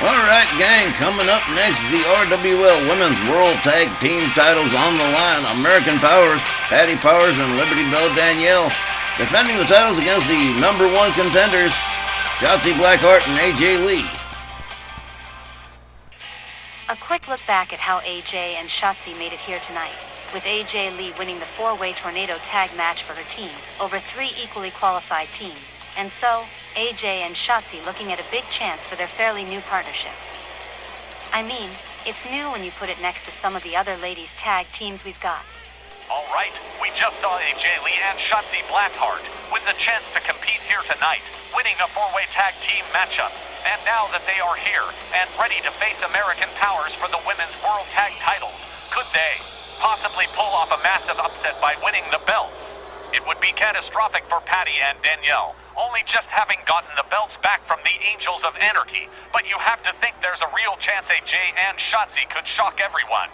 Alright, gang, coming up next, the RWL Women's World Tag Team titles on the line. American Powers, Patty Powers, and Liberty Bell Danielle defending the titles against the number one contenders, Shotzi Blackheart and AJ Lee. A quick look back at how AJ and Shotzi made it here tonight, with AJ Lee winning the four-way tornado tag match for her team over three equally qualified teams, and so, AJ and Shotzi looking at a big chance for their fairly new partnership. I mean, it's new when you put it next to some of the other ladies' tag teams we've got. All right, we just saw AJ Lee and Shotzi Blackheart with the chance to compete here tonight, winning a four-way tag team matchup. And now that they are here and ready to face American Powers for the Women's World Tag titles, could they possibly pull off a massive upset by winning the belts? It would be catastrophic for Patty and Danielle, only just having gotten the belts back from the Angels of Anarchy. But you have to think there's a real chance AJ and Shotzi could shock everyone.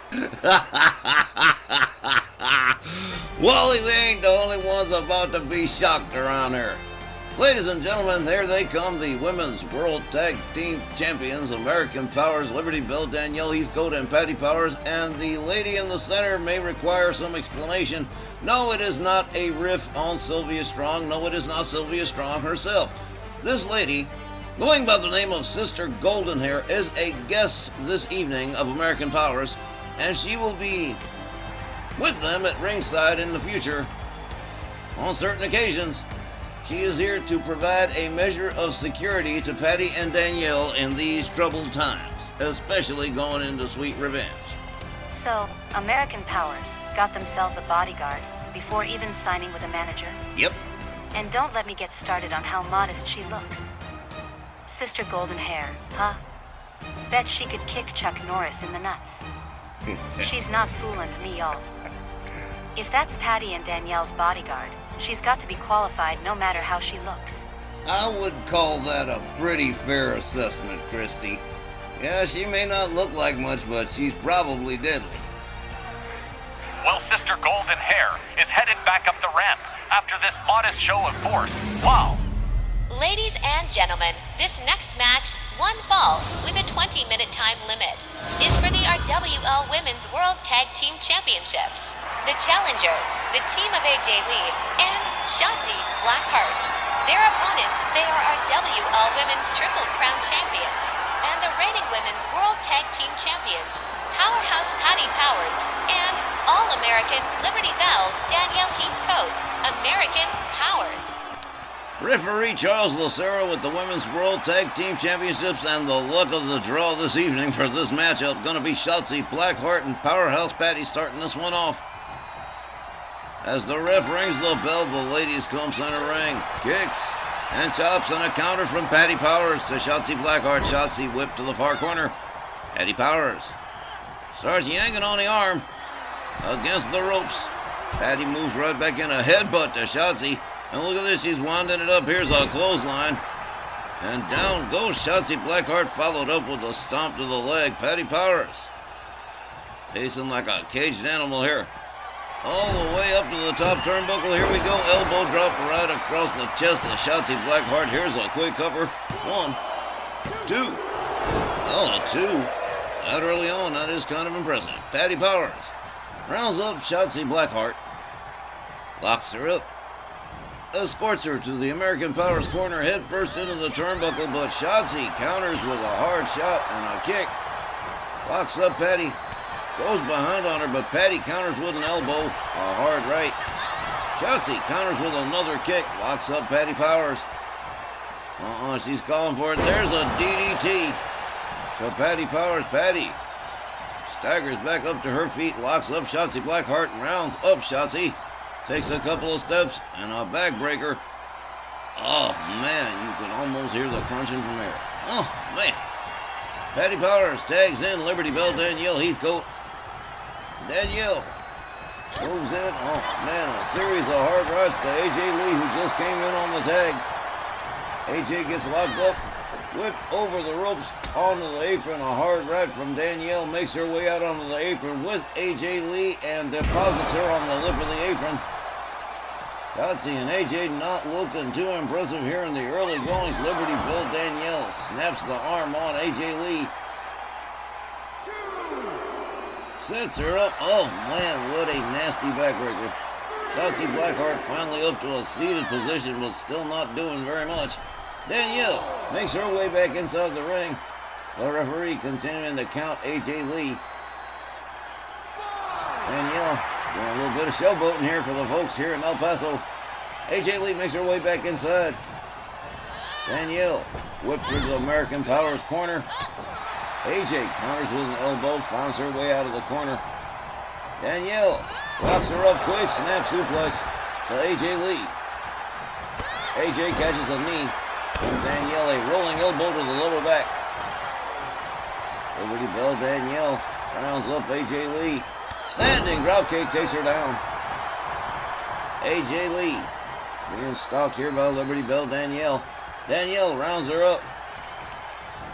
Wally, they ain't the only ones about to be shocked around here. Ladies and gentlemen, here they come, the Women's World Tag Team Champions, American Powers, Liberty Bell, Danielle Heathcote, and Patty Powers, and the lady in the center may require some explanation. No, it is not a riff on Sylvia Strong. No, it is not Sylvia Strong herself. This lady, going by the name of Sister Goldenhair, is a guest this evening of American Powers, and she will be with them at ringside in the future on certain occasions. She is here to provide a measure of security to Patty and Danielle in these troubled times, especially going into Sweet Revenge. So, American Powers got themselves a bodyguard before even signing with a manager? Yep. And don't let me get started on how modest she looks. Sister Goldenhair, huh? Bet she could kick Chuck Norris in the nuts. She's not fooling me, y'all. If that's Patty and Danielle's bodyguard, she's got to be qualified no matter how she looks. I would call that a pretty fair assessment, Christy. Yeah, she may not look like much, but she's probably deadly. Well, Sister Goldenhair is headed back up the ramp after this modest show of force. Wow! Ladies and gentlemen, this next match, one fall with a 20-minute time limit, is for the RWL Women's World Tag Team Championships. The challengers, the team of AJ Lee and Shotzi Blackheart. Their opponents, they are RWL Women's Triple Crown Champions and the reigning Women's World Tag Team Champions, Powerhouse Patty Powers, and All-American Liberty Bell Danielle Heathcote, American Powers. Referee Charles Lucero with the Women's World Tag Team Championships, and the luck of the draw this evening for this matchup going to be Shotzi Blackheart and Powerhouse Patty starting this one off. As the ref rings the bell, the ladies come center ring. Kicks and chops and a counter from Patty Powers to Shotzi Blackheart. Shotzi whipped to the far corner. Patty Powers starts yanking on the arm against the ropes. Patty moves right back in, a headbutt to Shotzi. And look at this, she's winding it up. Here's a clothesline. And down goes Shotzi Blackheart, followed up with a stomp to the leg. Patty Powers pacing like a caged animal here. All the way up to the top turnbuckle. Here we go. Elbow drop right across the chest of Shotzi Blackheart. Here's a quick cover. 1, 2. Oh, a 2. That early on, that is kind of impressive. Patty Powers rounds up Shotzi Blackheart. Locks her up. Escorts her to the American Powers corner, head first into the turnbuckle, but Shotzi counters with a hard shot and a kick. Locks up Patty. Goes behind on her, but Patty counters with an elbow, a hard right. Shotzi counters with another kick, locks up Patty Powers. She's calling for it. There's a DDT to Patty Powers. Patty staggers back up to her feet, locks up Shotzi Blackheart, and rounds up Shotzi. Takes a couple of steps and a backbreaker. Oh man, you can almost hear the crunching from there. Oh man. Patty Powers tags in Liberty Bell Danielle Heathcote. Danielle moves in. Oh man, a series of hard rights to AJ Lee, who just came in on the tag. AJ gets locked up, whipped over the ropes onto the apron. A hard right from Danielle makes her way out onto the apron with AJ Lee and deposits her on the lip of the apron. Shotzi and AJ not looking too impressive here in the early goings. Liberty Bell Danielle snaps the arm on AJ Lee. Sets her up. Oh man, what a nasty backbreaker. Shotzi Blackheart finally up to a seated position, but still not doing very much. Danielle makes her way back inside the ring. The referee continuing to count AJ Lee. Danielle doing a little bit of showboating here for the folks here in El Paso. AJ Lee makes her way back inside. Danielle whips her to American Power's corner. AJ counters with an elbow, finds her way out of the corner. Danielle locks her up quick, snap suplex to AJ Lee. AJ catches a knee from Danielle, a rolling elbow to the lower back. Liberty Bell Danielle rounds up AJ Lee. Standing dropkick takes her down. AJ Lee being stalked here by Liberty Bell Danielle. Danielle rounds her up.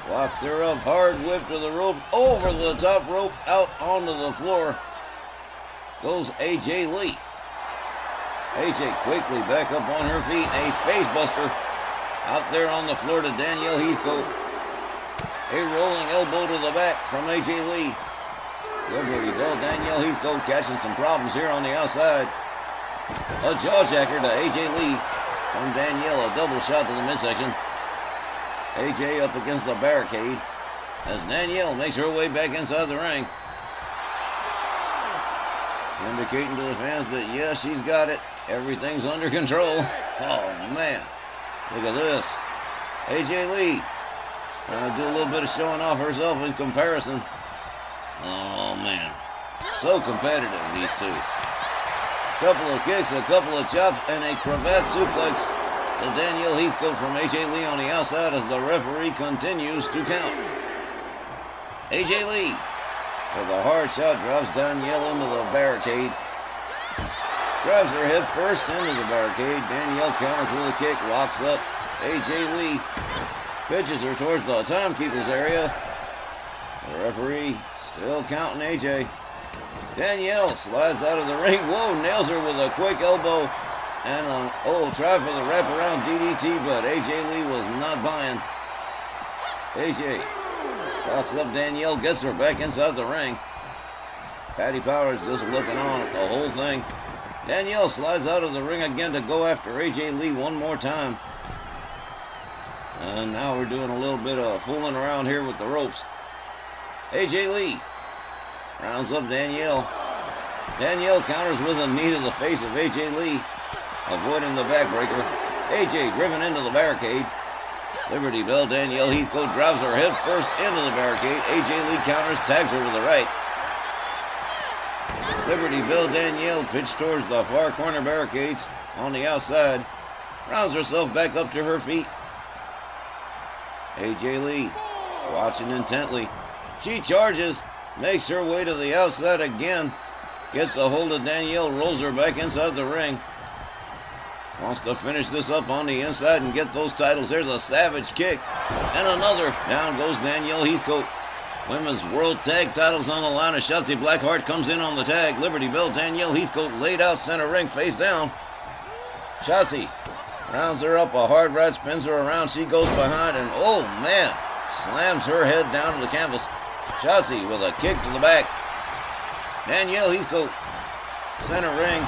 Locks her up, hard whip to the rope, over the top rope, out onto the floor goes AJ Lee. AJ quickly back up on her feet, a face buster out there on the floor to Danielle Heathcote. A rolling elbow to the back from AJ Lee. Liberty Bell Danielle Heathcote catching some problems here on the outside. A jawjacker to AJ Lee from Danielle, a double shot to the midsection. AJ up against the barricade as Danielle makes her way back inside the ring. Indicating to the fans that, yeah, she's got it. Everything's under control. Oh, man. Look at this. AJ Lee trying to do a little bit of showing off herself in comparison. Oh, man. So competitive, these two. Couple of kicks, a couple of chops, and a cravat suplex to Danielle Heathcote from AJ Lee on the outside as the referee continues to count. AJ Lee with a hard shot drops Danielle into the barricade. Drives her head first into the barricade. Danielle counters with a kick, locks up AJ Lee. Pitches her towards the timekeeper's area. The referee still counting AJ. Danielle slides out of the ring. Whoa, nails her with a quick elbow. And try for the wraparound DDT, but AJ Lee was not buying. AJ locks up Danielle, gets her back inside the ring. Patty Powers just looking on at the whole thing. Danielle slides out of the ring again to go after AJ Lee one more time. And now we're doing a little bit of fooling around here with the ropes. AJ Lee rounds up Danielle. Danielle counters with a knee to the face of AJ Lee, avoiding the backbreaker. AJ driven into the barricade. Liberty Bell Danielle Heathcote drives her head first into the barricade. AJ Lee counters, tags her with the right. Liberty Bell Danielle pitched towards the far corner barricades on the outside. Rounds herself back up to her feet. AJ Lee watching intently. She charges, makes her way to the outside again. Gets a hold of Danielle, rolls her back inside the ring. Wants to finish this up on the inside and get those titles. There's a savage kick. And another. Down goes Danielle Heathcote. Women's World Tag titles on the line as Shotzi Blackheart comes in on the tag. Liberty Bell Danielle Heathcote laid out center ring, face down. Shotzi rounds her up. A hard right spins her around. She goes behind and, oh man, slams her head down to the canvas. Shotzi with a kick to the back. Danielle Heathcote, center ring,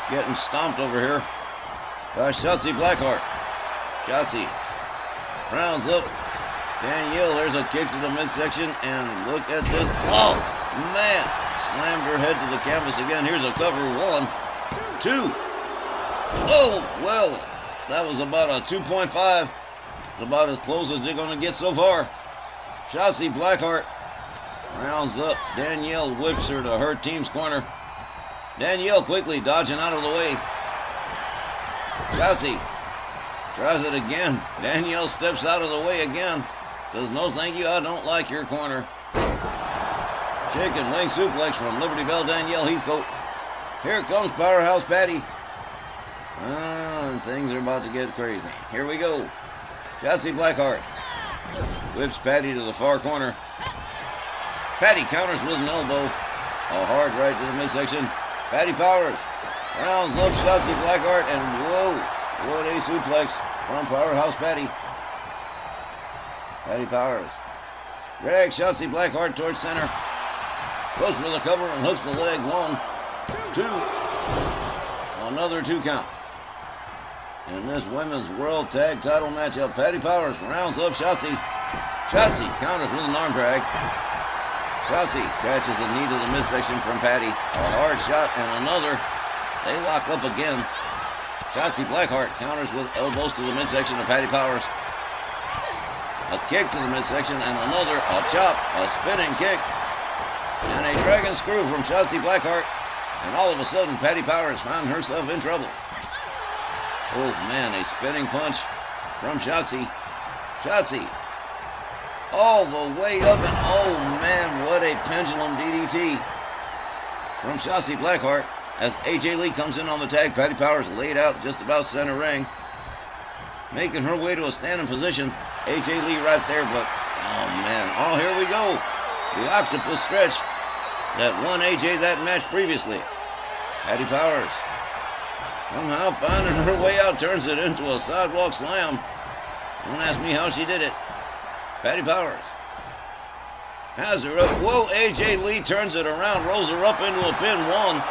getting stomped over here by Shotzi Blackheart. Shotzi rounds up Danielle. There's a kick to the midsection, and look at this. Oh, man. Slammed her head to the canvas again. Here's a cover. 1, 2. Oh, well, that was about a 2.5. It's about as close as they're going to get so far. Shotzi Blackheart rounds up. Danielle whips her to her team's corner. Danielle quickly dodging out of the way. Shotzi tries it again. Danielle steps out of the way again. Says, no thank you, I don't like your corner. Chicken wing suplex from Liberty Bell Danielle Heathcote. Here comes Powerhouse Patty. And things are about to get crazy. Here we go. Shotzi Blackheart whips Patty to the far corner. Patty counters with an elbow. A hard right to the midsection. Patty Powers Rounds up Shotzi Blackheart, and whoa, what a suplex from Powerhouse Patty. Patty Powers drags Shotzi Blackheart towards center. Goes for the cover and hooks the leg. 1, 2. Another 2 count. In this women's world tag title matchup, Patty Powers rounds up Shotzi. Shotzi counters with an arm drag. Shotzi catches a knee to the midsection from Patty. A hard shot and another. They lock up again. Shotzi Blackheart counters with elbows to the midsection of Patty Powers. A kick to the midsection and another. A chop. A spinning kick. And a dragon screw from Shotzi Blackheart. And all of a sudden, Patty Powers found herself in trouble. Oh man, a spinning punch from Shotzi. Shotzi all the way up, and oh man, what a pendulum DDT from Shotzi Blackheart as AJ Lee comes in on the tag. Patty Powers laid out just about center ring, making her way to a standing position. AJ Lee right there, but oh man, oh here we go. The octopus stretch that won AJ that match previously. Patty Powers somehow finding her way out, turns it into a sidewalk slam. Don't ask me how she did it. Patty Powers has her up. Whoa, AJ Lee turns it around, rolls her up into a pin. 1,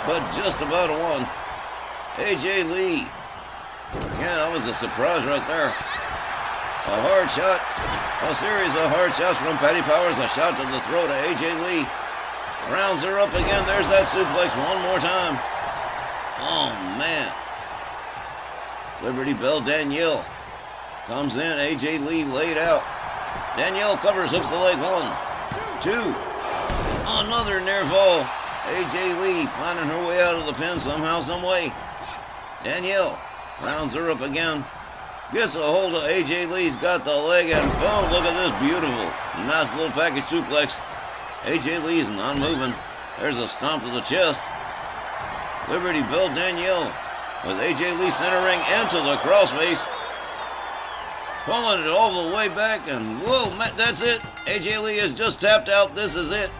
but just about a 1. AJ Lee. Yeah, that was a surprise right there. A hard shot. A series of hard shots from Patty Powers. A shot to the throat of AJ Lee. Rounds her up again. There's that suplex one more time. Oh, man. Liberty Bell Danielle comes in. AJ Lee laid out. Danielle covers, hooks the leg. 1, 2. Another near fall. AJ Lee finding her way out of the pin somehow, some way. Danielle rounds her up again. Gets a hold of AJ Lee's got the leg, and boom, look at this beautiful, nice little package suplex. AJ Lee's not moving. There's a stomp to the chest. Liberty Bell Danielle with AJ Lee centering into the crossface. Pulling it all the way back, and whoa, that's it. AJ Lee has just tapped out. This is it.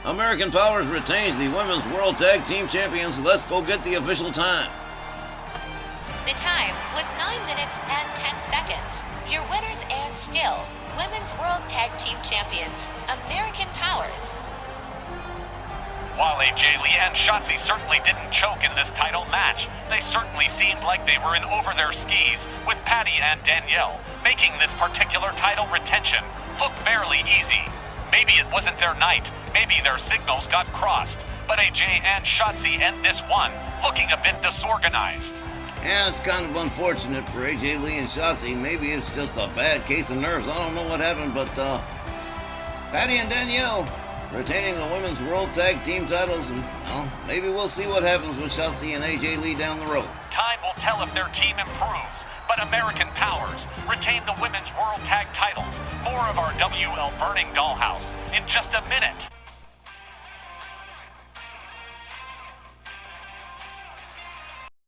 American Powers retains the Women's World Tag Team Champions. Let's go get the official time. The time was 9 minutes and 10 seconds. Your winners and still Women's World Tag Team Champions, American Powers. While AJ Lee and Shotzi certainly didn't choke in this title match, they certainly seemed like they were in over their skis with Patty and Danielle, making this particular title retention look fairly easy. Maybe it wasn't their night, maybe their signals got crossed, but AJ and Shotzi end this one looking a bit disorganized. Yeah, it's kind of unfortunate for AJ Lee and Shotzi. Maybe it's just a bad case of nerves. I don't know what happened, but Patty and Danielle retaining the Women's World Tag Team titles, and well, maybe we'll see what happens with Shotzi and AJ Lee down the road. Time will tell if their team improves, but American Powers retain the Women's World Tag titles. More of our WL Burning Dollhouse in just a minute.